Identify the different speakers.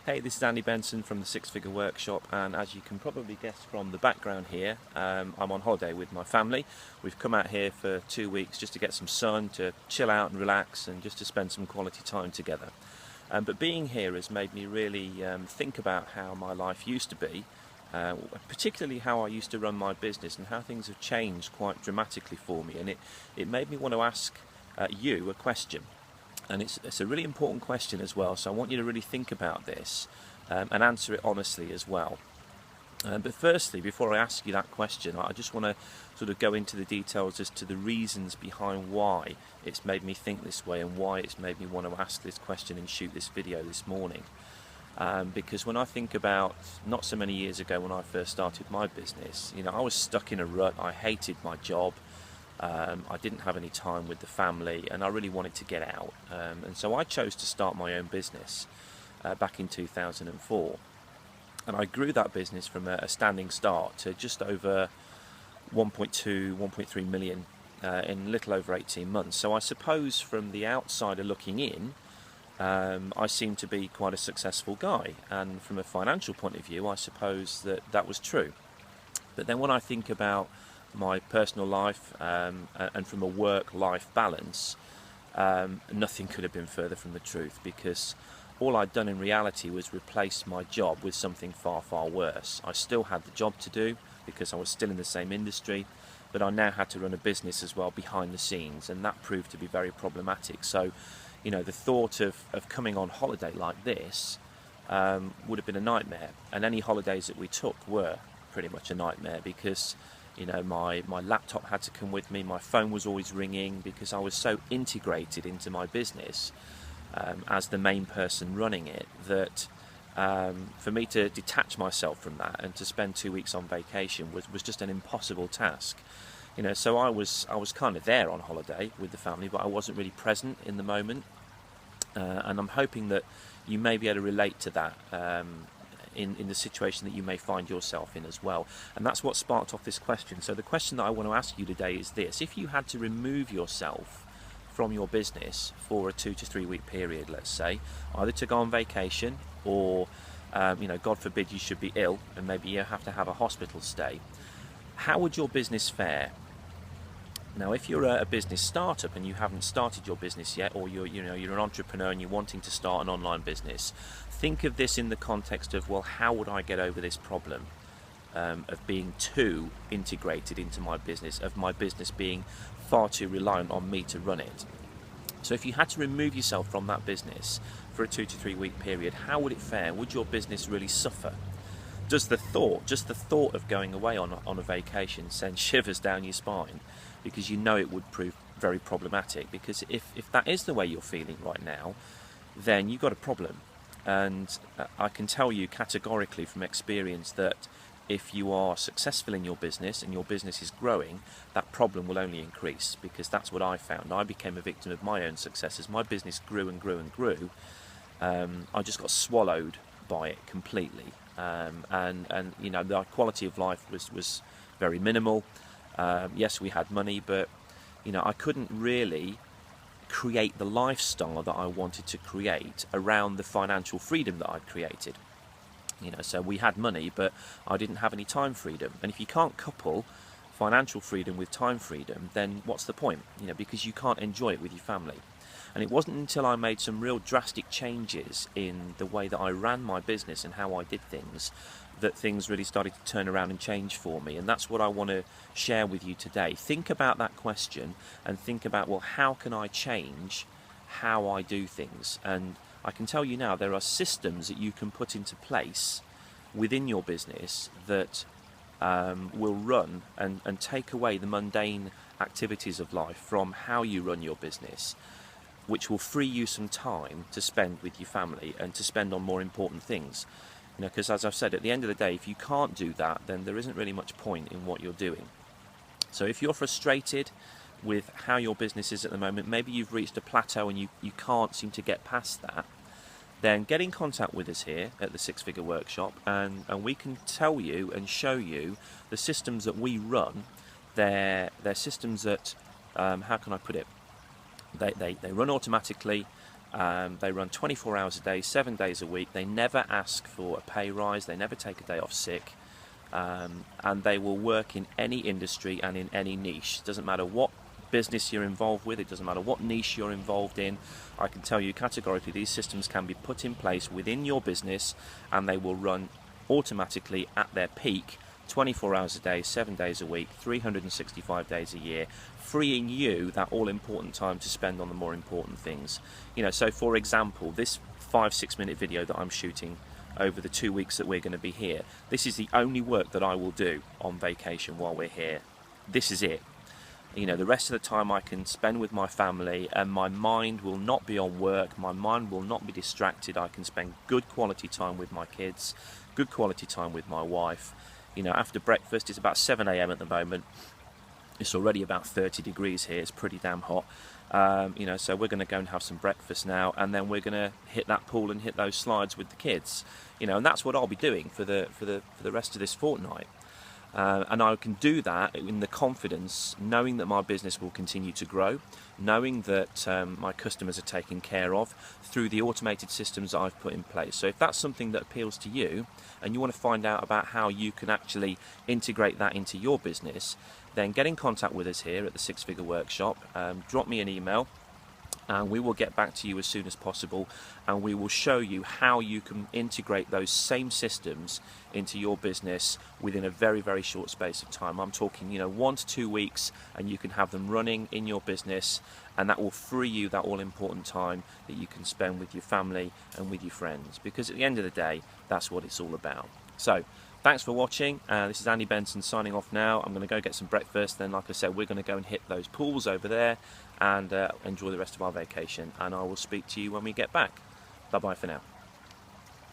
Speaker 1: Hey, this is Andy Benson from the Six Figure Workshop, and as you can probably guess from the background here, I'm on holiday with my family. We've come out here for 2 weeks just to get some sun, to chill out and relax, and just to spend some quality time together. But being here has made me really think about how my life used to be, particularly how I used to run my business and how things have changed quite dramatically for me. And it made me want to ask you a question. And it's a really important question as well, so I want you to really think about this and answer it honestly as well. But firstly, before I ask you that question, I just want to sort of go into the details as to the reasons behind why it's made me think this way and why it's made me want to ask this question and shoot this video this morning. Because when I think about not so many years ago when I first started my business, I was stuck in a rut. I hated my job. I didn't have any time with the family, and I really wanted to get out. And so I chose to start my own business back in 2004. And I grew that business from a standing start to just over 1.2, 1.3 million in a little over 18 months. So I suppose from the outsider looking in, I seem to be quite a successful guy. And from a financial point of view, I suppose that was true. But then when I think about my personal life and from a work-life balance, nothing could have been further from the truth, because all I'd done in reality was replace my job with something far, far worse. I still had the job to do because I was still in the same industry, but I now had to run a business as well behind the scenes, and that proved to be very problematic. So, the thought of coming on holiday like this would have been a nightmare, and any holidays that we took were pretty much a nightmare because my laptop had to come with me, my phone was always ringing because I was so integrated into my business as the main person running it that for me to detach myself from that and to spend 2 weeks on vacation was just an impossible task. So I was kind of there on holiday with the family, but I wasn't really present in the moment. And I'm hoping that you may be able to relate to that in the situation that you may find yourself in as well. And that's what sparked off this question. So the question that I want to ask you today is this: if you had to remove yourself from your business for a 2 to 3 week period, let's say, either to go on vacation or God forbid you should be ill and maybe you have to have a hospital stay, how would your business fare? Now, if you're a business startup and you haven't started your business yet, or you're an entrepreneur and you're wanting to start an online business, think of this in the context of, well, how would I get over this problem of being too integrated into my business, of my business being far too reliant on me to run it? So if you had to remove yourself from that business for a 2 to 3 week period, how would it fare? Would your business really suffer? Does just the thought of going away on a vacation send shivers down your spine? Because it would prove very problematic. Because if that is the way you're feeling right now, then you've got a problem. And I can tell you categorically from experience that if you are successful in your business and your business is growing, that problem will only increase, because that's what I found. I became a victim of my own success. As my business grew and grew and grew, I just got swallowed by it completely. And the quality of life was very minimal. Yes, we had money, but I couldn't really create the lifestyle that I wanted to create around the financial freedom that I'd created. So we had money, but I didn't have any time freedom. And if you can't couple financial freedom with time freedom, then what's the point? Because you can't enjoy it with your family. And it wasn't until I made some real drastic changes in the way that I ran my business and how I did things that things really started to turn around and change for me. And that's what I want to share with you today. Think about that question and think about, well, how can I change how I do things? And I can tell you now, there are systems that you can put into place within your business that will run and take away the mundane activities of life from how you run your business, which will free you some time to spend with your family and to spend on more important things. Because as I've said, at the end of the day, if you can't do that, then there isn't really much point in what you're doing. So if you're frustrated with how your business is at the moment, maybe you've reached a plateau and you can't seem to get past that, then get in contact with us here at the Six Figure Workshop, and we can tell you and show you the systems that we run. They're systems that, how can I put it? They run automatically. They run 24 hours a day, 7 days a week. They never ask for a pay rise. They never take a day off sick. And they will work in any industry and in any niche. It doesn't matter what business you're involved with. It doesn't matter what niche you're involved in. I can tell you categorically these systems can be put in place within your business, and they will run automatically at their peak 24 hours a day, 7 days a week, 365 days a year, freeing you that all-important time to spend on the more important things. So for example, this 5-6 minute video that I'm shooting over the 2 weeks that we're going to be here, this is the only work that I will do on vacation while we're here. This is it. The rest of the time I can spend with my family, and my mind will not be on work, my mind will not be distracted. I can spend good quality time with my kids, good quality time with my wife. After breakfast, it's about 7 AM at the moment. It's already about 30 degrees here. It's pretty damn hot. So we're going to go and have some breakfast now, and then we're going to hit that pool and hit those slides with the kids. And that's what I'll be doing for the rest of this fortnight. And I can do that in the confidence, knowing that my business will continue to grow, knowing that my customers are taken care of through the automated systems that I've put in place. So if that's something that appeals to you, and you want to find out about how you can actually integrate that into your business, then get in contact with us here at the Six Figure Workshop. Drop me an email, and we will get back to you as soon as possible, and we will show you how you can integrate those same systems into your business within a very, very short space of time. I'm talking 1 to 2 weeks, and you can have them running in your business, and that will free you that all-important time that you can spend with your family and with your friends, because at the end of the day, that's what it's all about. So thanks for watching. This is Andy Benson signing off now. I'm going to go get some breakfast, then like I said, we're going to go and hit those pools over there and enjoy the rest of our vacation, and I will speak to you when we get back. Bye bye for now.